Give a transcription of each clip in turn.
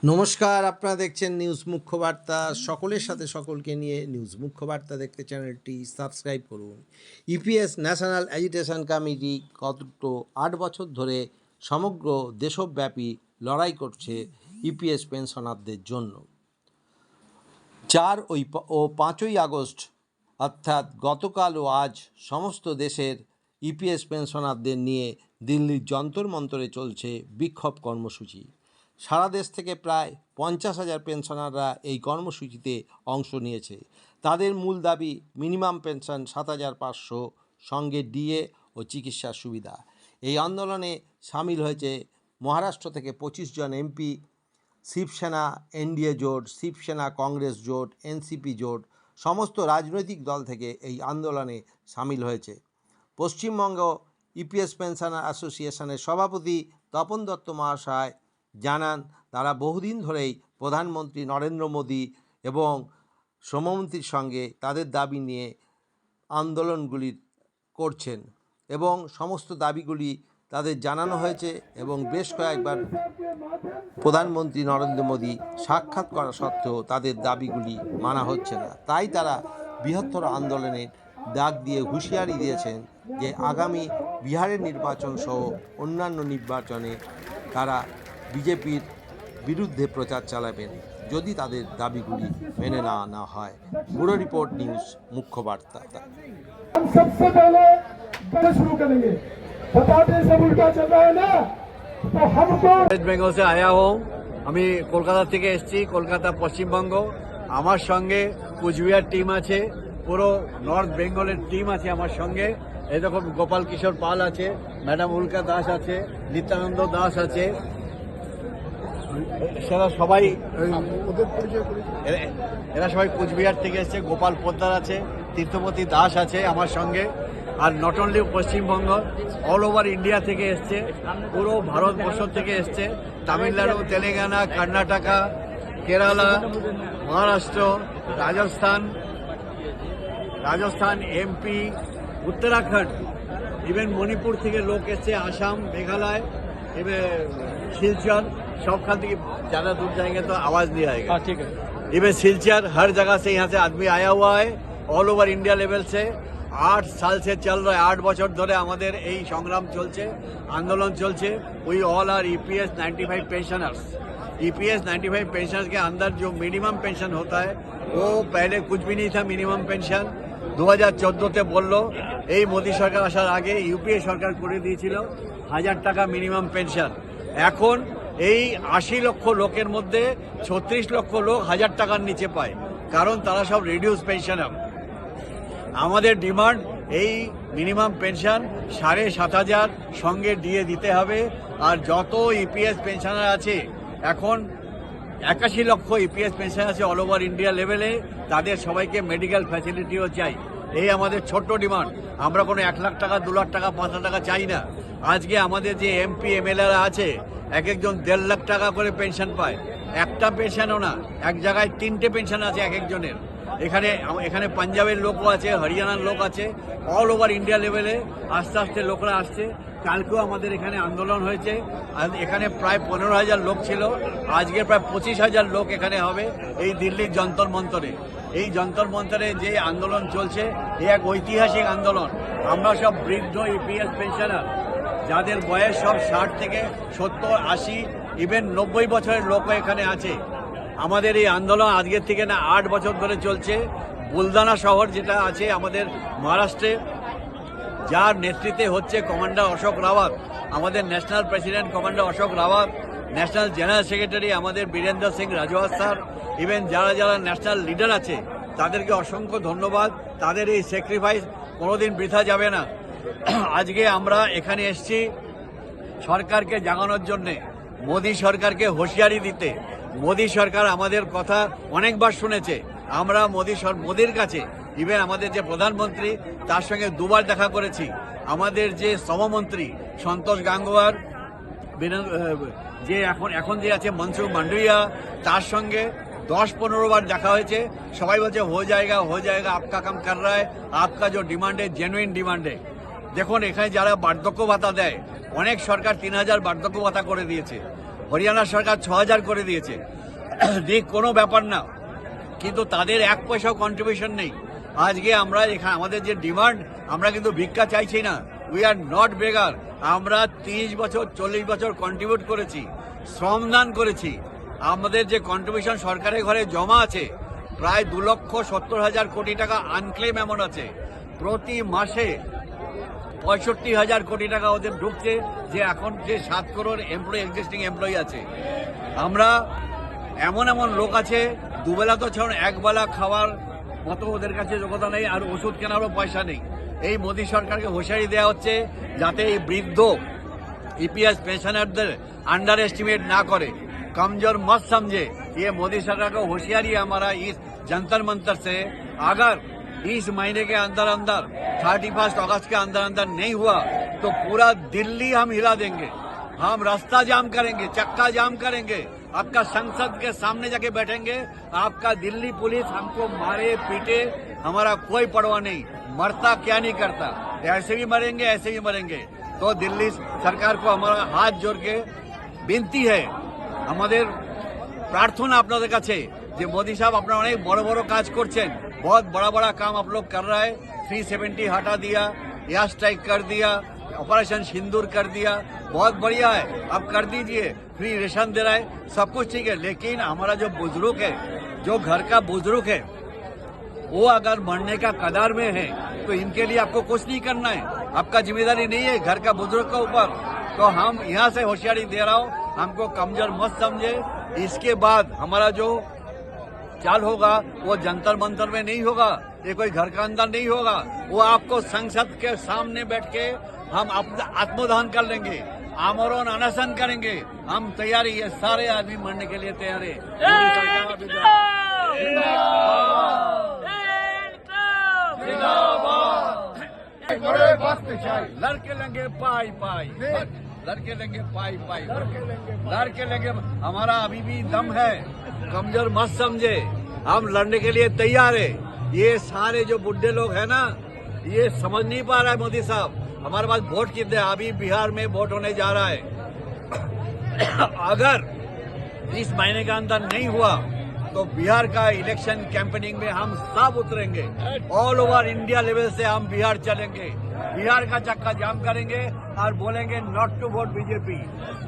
নমস্কার, আপনারা দেখছেন নিউজ মুখ্য বার্তা। সকলের সাথে সকলকে নিয়ে নিউজ মুখ্য বার্তা দেখতে চ্যানেলটি সাবস্ক্রাইব করুন। ইপিএস ন্যাশনাল এজুকেশন কমিটি গত 8 বছর ধরে সমগ্র দেশব্যাপী লড়াই করছে ইপিএস পেনশনারদের জন্য। 4 ও 5ই আগস্ট অর্থাৎ গতকাল ও আজ সমস্ত দেশের ইপিএস পেনশনারদের নিয়ে দিল্লির যন্তর মন্তরে চলছে বিক্ষোভ কর্মসূচি। সারা দেশ থেকে প্রায় 50,000 পেনশনাররা এই কর্মসূচিতে অংশ নিয়েছে। তাদের মূল দাবি মিনিমাম পেনশন 7,500, সঙ্গে ডিএ ও চিকিৎসার সুবিধা। এই আন্দোলনে সামিল হয়েছে মহারাষ্ট্র থেকে 25 জন এমপি, শিবসেনা এনডিএ জোট, শিবসেনা কংগ্রেস জোট, এনসিপি জোট, সমস্ত রাজনৈতিক দল থেকে এই আন্দোলনে সামিল হয়েছে। পশ্চিমবঙ্গ ইপিএস পেনশনার অ্যাসোসিয়েশনের সভাপতি তপন দত্ত মহাশয় জানান, তারা বহুদিন ধরেই প্রধানমন্ত্রী নরেন্দ্র মোদী এবং শ্রমমন্ত্রীর সঙ্গে তাদের দাবি নিয়ে আন্দোলনগুলি করছেন এবং সমস্ত দাবিগুলি তাদের জানানো হয়েছে এবং বেশ কয়েকবার প্রধানমন্ত্রী নরেন্দ্র মোদী সাক্ষাৎ করা সত্ত্বেও তাদের দাবিগুলি মানা হচ্ছে না। তাই তারা বৃহত্তর আন্দোলনের ডাক দিয়ে হুঁশিয়ারি দিয়েছেন যে আগামী বিহারের নির্বাচন সহ অন্যান্য নির্বাচনে তারা বিজেপির বিরুদ্ধে প্রচার চালাবেন যদি তাদের দাবিগুলি মেনে না হয়। ব্যুরো রিপোর্ট, নিউজ মুখ্য বার্তা। हम सबसे पहले बड़े शुरू करेंगे। बताते सब उल्टा चल रहा है ना, तो हमको ওয়েস্ট বেঙ্গল से आया हूँ। আমি কলকাতা থেকে এসেছি, কলকাতা পশ্চিমবঙ্গ। আমার সঙ্গে কুচবিহার টিম আছে, পুরো নর্থ বেঙ্গলের টিম আছে আমার সঙ্গে। এই রকম গোপাল কিশোর পাল আছে, ম্যাডাম উল্কা দাস আছে, নিত্যানন্দ দাস আছে, সেরা সবাই এরা সবাই কুচবিহার থেকে এসছে। গোপাল পোদ্দার আছে, তীর্থপতি দাস আছে আমার সঙ্গে। Are not only Paschimbanga, all over India থেকে এসছে, পুরো ভারতবর্ষ থেকে এসছে। তামিলনাড়ু, তেলেঙ্গানা, কর্ণাটকা, কেরালা, মহারাষ্ট্র, রাজস্থান, এমপি, উত্তরাখণ্ড, ইভেন মণিপুর থেকে লোক এসছে, आसाम, मेघालय, सिलचर, सबखान থেকে ज़्यादा दूर जाएंगे तो आवाज़ नहीं आएगा। ठीक है, इवन सिलचर, हर जगह से यहाँ से आदमी आया हुआ है, ऑल ओवर इंडिया लेवल से। 8 साल से चल रहा है, 8 বছর ধরে আমাদের এই সংগ্রাম চলছে, আন্দোलन চলছে। We all are EPS 95 pensioners. EPS 95 pensioners के अंदर जो मिनिमम पेंशन होता है वो पहले कुछ भी नहीं था। मिनिमम पेंशन 2014-তে বললো, এই মোদী সরকার আসার আগে ইউপিএ সরকার করে দিয়েছিল 1000 টাকা মিনিমাম পেনশন। এখন এই 80 লক্ষ লোকের মধ্যে 36 লক্ষ লোক 1000 টাকার নিচে পায়, কারণ তারা সব রিডিউস পেনশনার। আমাদের ডিমান্ড এই মিনিমাম পেনশন 7,500 সঙ্গে ডিএ দিতে হবে। আর যত ইপিএস পেনশনার আছে, এখন 81 লক্ষ ইপিএস পেনশন আছে অল ওভার ইন্ডিয়া লেভেলে, তাদের সবাইকে মেডিকেল ফ্যাসিলিটিও চাই। এই আমাদের ছোট্ট ডিমান্ড। আমরা কোনো 1 লাখ টাকা, 2 লাখ টাকা, 5 লাখ টাকা চাই না। আজকে আমাদের যে এমপি এমএলএরা আছে, এক একজন 1.5 লাখ টাকা করে পেনশন পায়। একটা পেনশনও না, এক জায়গায় 3টে পেনশন আছে এক একজনের। এখানে পাঞ্জাবের লোকও আছে, হরিয়ানার লোক আছে, অল ওভার ইন্ডিয়া লেভেলে আস্তে আস্তে লোকরা আসছে। কালকেও আমাদের এখানে আন্দোলন হয়েছে, এখানে প্রায় 15,000 লোক ছিল, আজকে প্রায় 25,000 লোক এখানে হবে এই দিল্লির যন্তর মন্তরে। এই যন্তর মন্তরে যে আন্দোলন চলছে, এই এক ঐতিহাসিক আন্দোলন। আমরা সব বৃদ্ধ ইপিএস পেনশনার, যাদের বয়স সব 60 থেকে 70, 80, ইভেন 90 বছরের লোকও এখানে আছে। আমাদের এই আন্দোলন আজকের থেকে না, 8 বছর ধরে চলছে। বুলদানা শহর যেটা আছে আমাদের মহারাষ্ট্রে, যার নেতৃত্বে হচ্ছে কমান্ডার অশোক রাওয়াত, আমাদের national president commander Ashok Rawat, national general secretary আমাদের বীরেন্দ্র সিং রাজওয়াত স্যার, ইভেন যারা ন্যাশনাল লিডার আছে তাদেরকে অসংখ্য ধন্যবাদ। তাদের এই স্যাক্রিফাইস কোনোদিন বৃথা যাবে না। আজকে আমরা এখানে এসেছি সরকারকে জাগানোর জন্যে, মোদী সরকারকে হুঁশিয়ারি দিতে। মোদী সরকার আমাদের কথা অনেকবার শুনেছে। আমরা মোদীর কাছে, ইভেন আমাদের যে প্রধানমন্ত্রী, তার সঙ্গে 2বার দেখা করেছি। আমাদের যে শ্রমমন্ত্রী সন্তোষ গাঙ্গোয়ার, যে এখন যে আছে মনসুখ মান্ডভিয়া, তার সঙ্গে 10-15 বার দেখা হয়েছে। সবাই বলছে হো জায়গা আপকা কাম কর রা হ্যায়, আপকা जो ডিমান্ড है জেনুইন ডিমান্ড है। দেখুন, এখানে যারা বার্ধক্য ভাতা দেয়, অনেক সরকার 3,000 বার্ধক্য ভাতা করে দিয়েছে। হরিয়ানা সরকার 6,000 করে দিয়েছে, দিক কোনো ব্যাপার না, কিন্তু তাদের 1 পয়সাও কন্ট্রিবিউশন নেই। আজকে আমরা এখানে আমাদের যে ডিমান্ড, আমরা কিন্তু ভিক্ষা চাইছি না, উই আর নট বেগার। আমরা 30 বছর 40 বছর কন্ট্রিবিউট করেছি, শ্রমদান করেছি। আমাদের যে কন্ট্রিবিউশন সরকারের ঘরে জমা আছে প্রায় 2,70,000 কোটি টাকা আনক্লেম অ্যামাউন্ট আছে। প্রতি মাসে 65,000 কোটি টাকা ওদের ঢুকছে, যে এখন যে 7 করোড় এক্সিস্টিং এমপ্লয়ি আছে। আমরা এমন লোক আছে দুবেলা তো ছাড়ুন, একবেলা খাওয়ার মতো ওদের কাছে যোগ্যতা নেই, আর ওষুধ কেনারও পয়সা নেই। এই মোদী সরকারকে হুঁশিয়ারি দেওয়া হচ্ছে যাতে এই বৃদ্ধ ईपीएस पेंशनरদের अंडर एस्टिमेट ना करे, कमजोर मत समझे। ये मोदी सरकार को होशियारी है हमारा इस जंतर मंतर से। अगर इस महीने के अंदर 31 अगस्त के अंदर नहीं हुआ तो पूरा दिल्ली हम हिला देंगे, हम रास्ता जाम करेंगे, चक्का जाम करेंगे, आपका संसद के सामने जाके बैठेंगे। आपका दिल्ली पुलिस हमको मारे पीटे, हमारा कोई परवाह नहीं, मरता क्या नहीं करता, ऐसे भी मरेंगे ऐसे भी मरेंगे। तो दिल्ली सरकार को हमारा हाथ जोड़ के विनती है, আমাদের প্রার্থনা আপনাদের কাছে যে মোदी साहब আপনারা অনেক বড় বড় কাজ করছেন, बहुत बड़ा बड़ा काम आप लोग कर रहा है। 370 हटा दिया, एयर स्ट्राइक कर दिया, ऑपरेशन सिंदूर कर दिया, बहुत बढ़िया है, आप कर दीजिए। फ्री रेशन दे रहा है, सब कुछ ठीक है, लेकिन हमारा जो बुजुर्ग है, जो घर का बुजुर्ग है, वो अगर मरने का कगार में है तो इनके लिए आपको कुछ नहीं करना है, आपका जिम्मेदारी नहीं है घर का बुजुर्ग के ऊपर। तो हम यहाँ से होशियारी दे रहा हूँ, हमको कमजोर मत समझे। इसके बाद हमारा जो चाल होगा वो जंतर मंतर में नहीं होगा, ये कोई घर का अंदर नहीं होगा, वो आपको संसद के सामने बैठ के हम अपना आत्मदान कर लेंगे, आमरण अनशन करेंगे। हम तैयार, ये सारे आदमी मरने के लिए तैयार है। लड़के लेंगे पाई पाई, लड़के लेंगे पाई पाई, लड़के लेंगे। हमारा अभी भी दम है, कमजोर मत समझे, हम लड़ने के लिए तैयार है। ये सारे जो बुढ़े लोग हैं ना, ये समझ नहीं पा रहा है मोदी साहब हमारे पास वोट कितने। अभी बिहार में वोट होने जा रहा है, अगर इस महीने का अंदर नहीं हुआ तो बिहार का इलेक्शन कैंपेनिंग में हम सब उतरेंगे, ऑल ओवर इंडिया लेवल से हम बिहार चलेंगे, बिहार का चक्का जाम करेंगे और बोलेंगे नॉट टू वोट बीजेपी,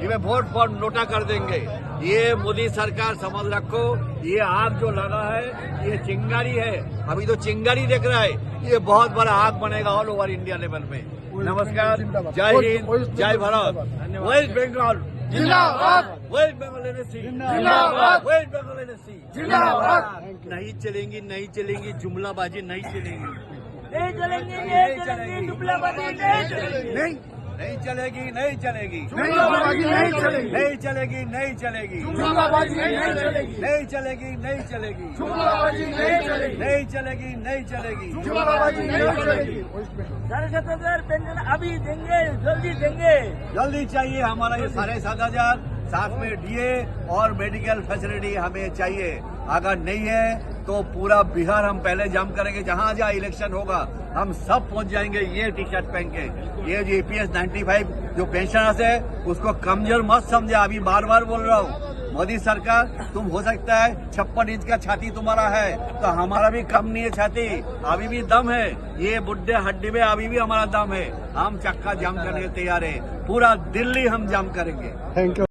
ये वोट फॉर नोटा कर देंगे। ये मोदी सरकार समझ रखो, ये आग जो लगा है ये चिंगारी है, अभी तो चिंगारी देख रहा है, ये बहुत बड़ा आग बनेगा ऑल ओवर इंडिया लेवल में। नमस्कार, जय हिंद, जय भारत, वेस्ट बंगाल जिंदाबाद, वेस्ट बंगाल एनएससी जिंदाबाद, वेस्ट बंगाल एनएससी जिंदाबाद। नहीं चलेंगी, नहीं चलेंगी, जुमलाबाजी नहीं चलेगी, नहीं चलेंगे, नहीं चलेंगे, जुमलाबाजी नहीं चलेगी, नहीं चलेगी, नहीं चलेगी, जुमलाबाजी नहीं चलेगी, नहीं चलेगी, नहीं चलेगी, जुमलाबाजी नहीं चलेगी, नहीं चलेगी, नहीं चलेगी, जुमलाबाजी नहीं चलेगी, नहीं चलेगी, नहीं चलेगी, जुमलाबाजी नहीं चलेगी। 7,500 पेंशन अभी देंगे, जल्दी देंगे। जल्दी चाहिए हमारा ये 7,500, साथ में डीए और मेडिकल फैसिलिटी हमें चाहिए। अगर नहीं है तो पूरा बिहार हम पहले जाम करेंगे, जहाँ जहाँ इलेक्शन होगा हम सब पहुंच जाएंगे ये टी शर्ट पहन के। ये जो EPS 95 जो पेंशनर्स है उसको कमजोर मत समझे, अभी बार बार बोल रहा हूँ। मोदी सरकार, तुम हो सकता है 56 इंच का छाती तुम्हारा है, तो हमारा भी कम नहीं है छाती, अभी भी दम है, ये बुड्ढे हड्डी में अभी भी हमारा दम है। हम चक्का जाम करने के तैयार है, पूरा दिल्ली हम जाम करेंगे। Thank you.